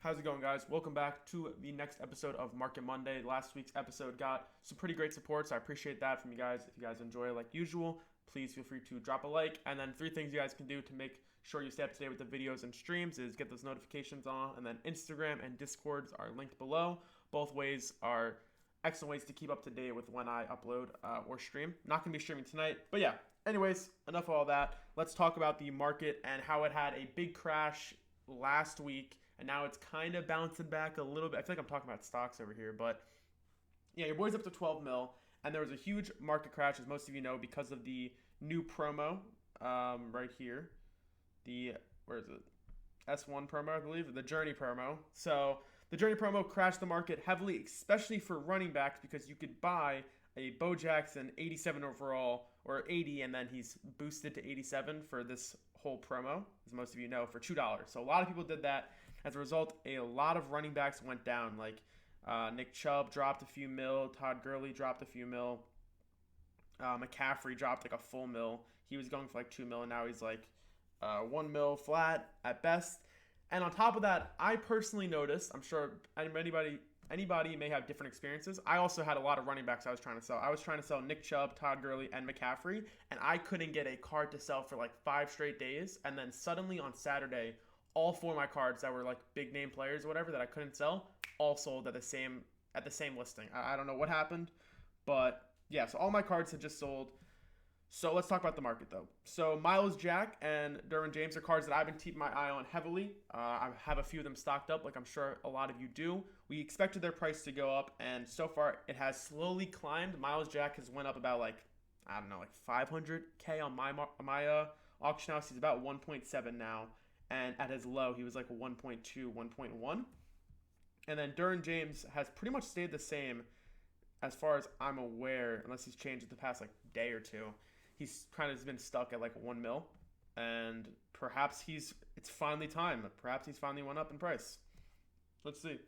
How's it going, guys? Welcome back to the next episode of Market Monday. Last week's episode got some pretty great support, so I appreciate that from you guys. If you guys enjoy like usual, please feel free to drop a like. And then 3 things you guys can do to make sure you stay up to date with the videos and streams is get those notifications on, and then Instagram and Discords are linked below. Both ways are excellent ways to keep up to date with when I upload or stream. Not going to be streaming tonight, but yeah. Anyways, enough of all that. Let's talk about the market and how it had a big crash last week, and now it's kind of bouncing back a little bit. I feel like I'm talking about stocks over here, but yeah, your boy's up to 12 mil, and there was a huge market crash, as most of you know, because of the new promo right here. Where is it? S1 promo, I believe, the Journey promo. So the Journey promo crashed the market heavily, especially for running backs, because you could buy a Bo Jackson 87 overall or 80, and then he's boosted to 87 for this whole promo, as most of you know, for $2. So a lot of people did that. As a result, a lot of running backs went down. Like Nick Chubb dropped a few mil, Todd Gurley dropped a few mil, McCaffrey dropped like a full mil. He was going for like 2 mil, and now he's like 1 mil flat at best. And on top of that, I personally noticed, I'm sure anybody may have different experiences. I also had a lot of running backs I was trying to sell. I was trying to sell Nick Chubb, Todd Gurley, and McCaffrey, and I couldn't get a card to sell for like 5 straight days. And then suddenly on Saturday, all 4 of my cards that were like big name players or whatever that I couldn't sell, all sold at the same listing. I don't know what happened, but yeah, so all my cards had just sold. So let's talk about the market, though. So Miles Jack and Derwin James are cards that I've been keeping my eye on heavily. I have a few of them stocked up, like I'm sure a lot of you do. We expected their price to go up, and so far it has slowly climbed. Miles Jack has went up about like, I don't know, like 500K on my auction house. He's about 1.7 now, and at his low, he was like 1.2, 1.1. And then Derwin James has pretty much stayed the same as far as I'm aware, unless he's changed it the past like day or two. He's kind of been stuck at like 1 mil, and perhaps it's finally time. Perhaps he's finally went up in price. Let's see.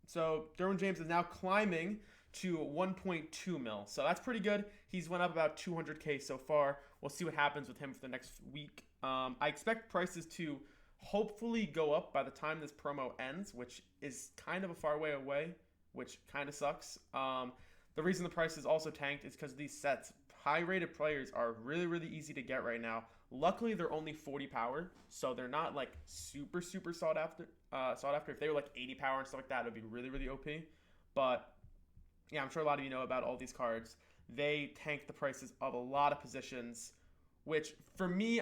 So Derwin James is now climbing to 1.2 mil. So that's pretty good. He's went up about 200K so far. We'll see what happens with him for the next week. I expect prices to hopefully go up by the time this promo ends, which is kind of a far way away, which kind of sucks. The reason the price is also tanked is because these sets, high-rated players, are really, really easy to get right now. Luckily, they're only 40 power, so they're not like super, super sought after. If they were like 80 power and stuff like that, it would be really, really OP. But yeah, I'm sure a lot of you know about all these cards. They tank the prices of a lot of positions, which for me,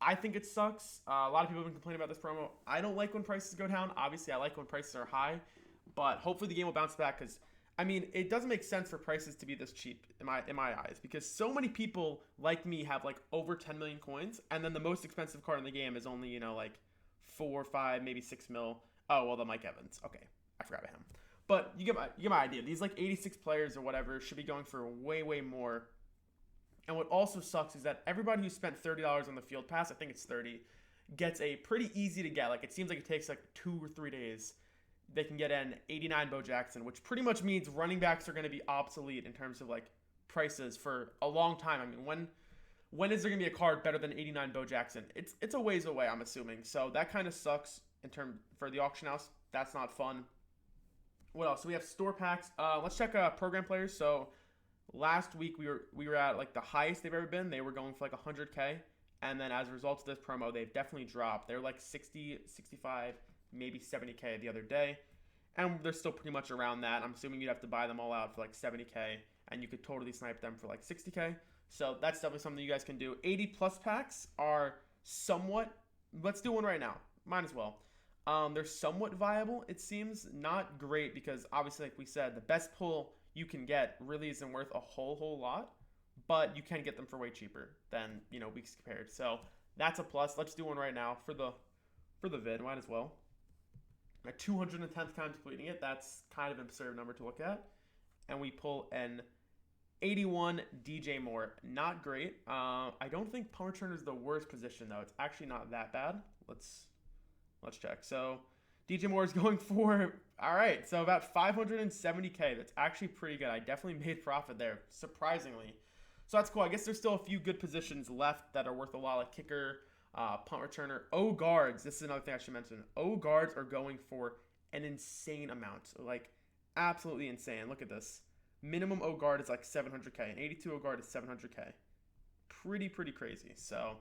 I think it sucks. A lot of people have been complaining about this promo. I don't like when prices go down. Obviously, I like when prices are high, but hopefully the game will bounce back, because I mean, it doesn't make sense for prices to be this cheap in my eyes, because so many people like me have like over 10 million coins, and then the most expensive card in the game is only, like 4, 5, maybe 6 mil. Oh, well, the Mike Evans. Okay, I forgot about him. But you get my idea. These like 86 players or whatever should be going for way, way more. And what also sucks is that everybody who spent $30 on the field pass, I think it's 30, gets a pretty easy to get. Like, it seems like it takes like 2 or 3 days. They can get an 89 Bo Jackson, which pretty much means running backs are going to be obsolete in terms of like prices for a long time. I mean, when is there going to be a card better than 89 Bo Jackson? It's a ways away, I'm assuming. So that kind of sucks in term for the auction house. That's not fun. What else? So we have store packs. Let's check program players. So last week we were at like the highest they've ever been. They were going for like 100K, and then as a result of this promo, they've definitely dropped. They're like 60, 65, maybe 70K the other day, and they're still pretty much around that. I'm assuming you'd have to buy them all out for like 70K, and you could totally snipe them for like 60K. So that's definitely something you guys can do. 80 plus packs are somewhat, let's do one right now, might as well. They're somewhat viable, it seems. Not great, because obviously, like we said, the best pull you can get really isn't worth a whole lot, but you can get them for way cheaper than, weeks compared. So that's a plus. Let's do one right now for the vid, might as well. My 210th time completing it. That's kind of an absurd number to look at. And we pull an 81 DJ Moore. Not great. I don't think punt returner is the worst position, though. It's actually not that bad. Let's check. So DJ Moore is going for, all right, so about 570K. That's actually pretty good. I definitely made profit there, surprisingly. So that's cool. I guess there's still a few good positions left that are worth a lot, like kicker, punt returner. O guards, this is another thing I should mention. O guards are going for an insane amount. Like, absolutely insane. Look at this. Minimum O guard is like 700k, and 82 O guard is 700k. Pretty crazy. So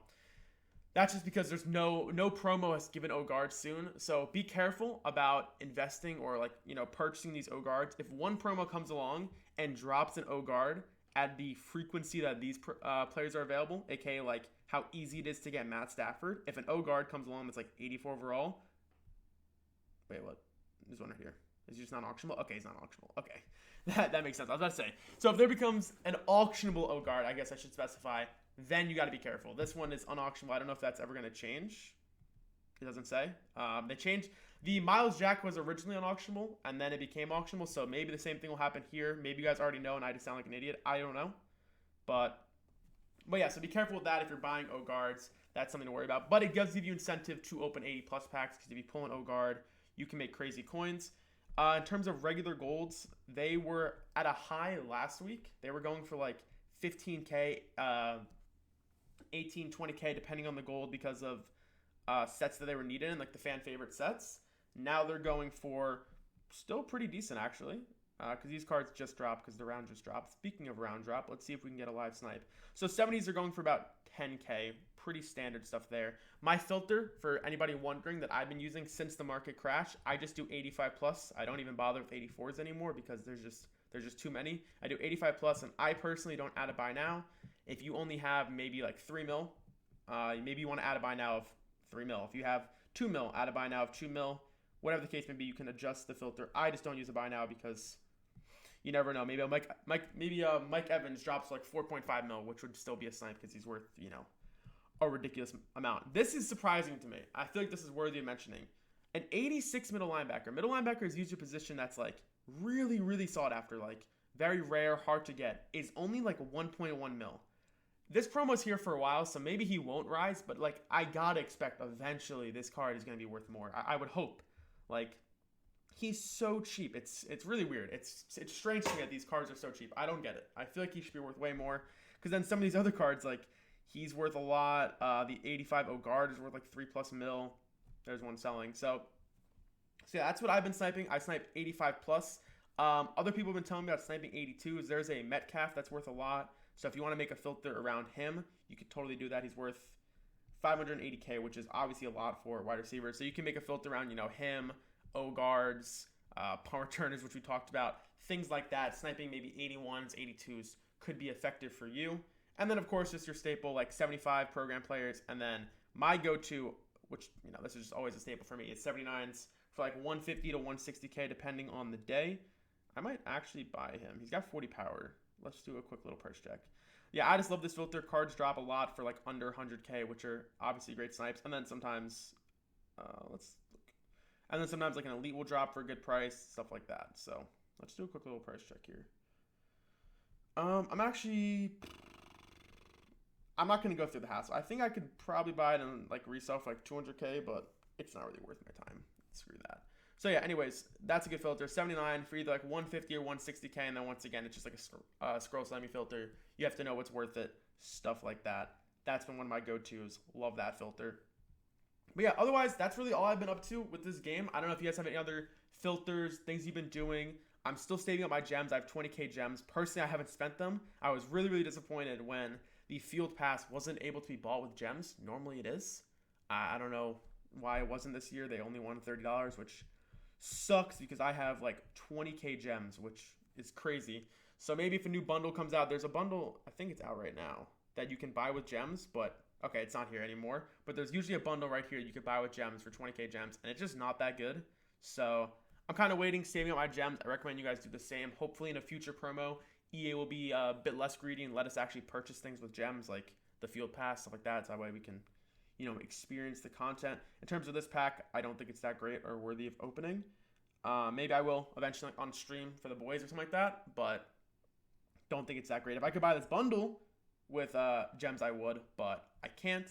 that's just because there's no promo has given O guard soon. So be careful about investing or like, purchasing these O guards. If one promo comes along and drops an O guard at the frequency that these players are available, aka like how easy it is to get Matt Stafford. If an O guard comes along that's like 84 overall, wait, what? There's one right here. Is he just not auctionable? Okay, he's not auctionable. Okay, that makes sense. I was about to say. So if there becomes an auctionable O guard, I guess I should specify, then you got to be careful. This one is unauctionable. I don't know if that's ever going to change. It doesn't say. They changed. The Miles Jack was originally unauctionable, and then it became auctionable, so maybe the same thing will happen here. Maybe you guys already know, and I just sound like an idiot. I don't know. But yeah, so be careful with that if you're buying O guards. That's something to worry about. But it does give you incentive to open 80-plus packs, because if you pull an O guard, you can make crazy coins. In terms of regular golds, they were at a high last week. They were going for like 15K, 18, 20K, depending on the gold, because of sets that they were needed in, like the fan favorite sets. Now they're going for still pretty decent, actually, because these cards just dropped because the round just dropped. Speaking of round drop, let's see if we can get a live snipe. So 70s are going for about 10K. Pretty standard stuff there. My filter, for anybody wondering, that I've been using since the market crash, I just do 85 plus. I don't even bother with 84s anymore because there's just too many. I do 85 plus, and I personally don't add a buy now. If you only have maybe like 3 mil, maybe you want to add a buy now of 3 mil. If you have 2 mil, add a buy now of 2 mil. Whatever the case may be, you can adjust the filter. I just don't use a buy now because you never know. Maybe Mike Evans drops like 4.5 mil, which would still be a snipe because he's worth, a ridiculous amount. This is surprising to me. I feel like this is worthy of mentioning. An 86 middle linebacker. Middle linebacker is usually a position that's like really sought after, like very rare, hard to get. Is only like 1.1 mil. This promo's here for a while, so maybe he won't rise, but like I gotta expect eventually this card is gonna be worth more. I would hope. Like, he's so cheap. It's really weird. It's strange to me that these cards are so cheap. I don't get it. I feel like he should be worth way more. Because then some of these other cards, like, he's worth a lot. The 85 O guard is worth like 3+ mil. There's one selling. So yeah, that's what I've been sniping. I snipe 85 plus. Other people have been telling me about sniping 82s. There's a Metcalf that's worth a lot. So if you want to make a filter around him, you could totally do that. He's worth 580K, which is obviously a lot for wide receivers. So you can make a filter around, him, O guards, punt returners, which we talked about, things like that. Sniping maybe 81s, 82s could be effective for you. And then, of course, just your staple, like 75 program players. And then my go-to, which, this is just always a staple for me, is 79s for like 150 to 160K, depending on the day. I might actually buy him. He's got 40 power. Let's do a quick little price check. Yeah, I just love this filter. Cards drop a lot for like under 100K, which are obviously great snipes. And then sometimes, let's look. And then sometimes like an elite will drop for a good price, stuff like that. So let's do a quick little price check here. I'm not going to go through the hassle. I think I could probably buy it and like resell for like 200K, but it's not really worth my time. Screw that. So yeah, anyways, that's a good filter. 79 for either like 150 or 160K, and then once again, it's just like a scroll slimy filter. You have to know what's worth it, stuff like that. That's been one of my go-tos. Love that filter. But yeah, otherwise, that's really all I've been up to with this game. I don't know if you guys have any other filters, things you've been doing. I'm still saving up my gems. I have 20K gems. Personally, I haven't spent them. I was really disappointed when the field pass wasn't able to be bought with gems. Normally it is. I don't know why it wasn't this year. They only won $30, which sucks because I have like 20K gems, which is crazy. So maybe if a new bundle comes out, there's a bundle, I think it's out right now, that you can buy with gems, but okay, it's not here anymore. But there's usually a bundle right here you could buy with gems for 20K gems, and it's just not that good. So I'm kind of waiting, saving up my gems. I recommend you guys do the same. Hopefully in a future promo, EA will be a bit less greedy and let us actually purchase things with gems like the field pass, stuff like that. So that way we can, experience the content. In terms of this pack, I don't think it's that great or worthy of opening. Maybe I will eventually on stream for the boys or something like that, but don't think it's that great. If I could buy this bundle with gems, I would, but I can't.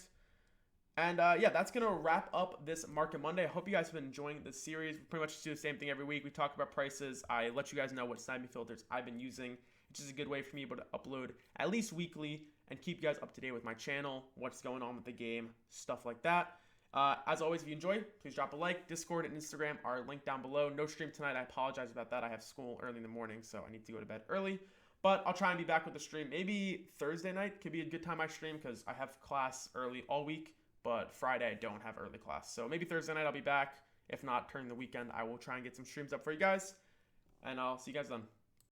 And yeah, that's going to wrap up this Market Monday. I hope you guys have been enjoying this series. We pretty much do the same thing every week. We talk about prices. I let you guys know what sniping filters I've been using, which is a good way for me to upload at least weekly and keep you guys up to date with my channel, what's going on with the game, stuff like that. As always, if you enjoy, please drop a like. Discord and Instagram are linked down below. No stream tonight. I apologize about that. I have school early in the morning, so I need to go to bed early. But I'll try and be back with the stream. Maybe Thursday night could be a good time I stream because I have class early all week, but Friday I don't have early class. So maybe Thursday night I'll be back. If not, during the weekend, I will try and get some streams up for you guys. And I'll see you guys then.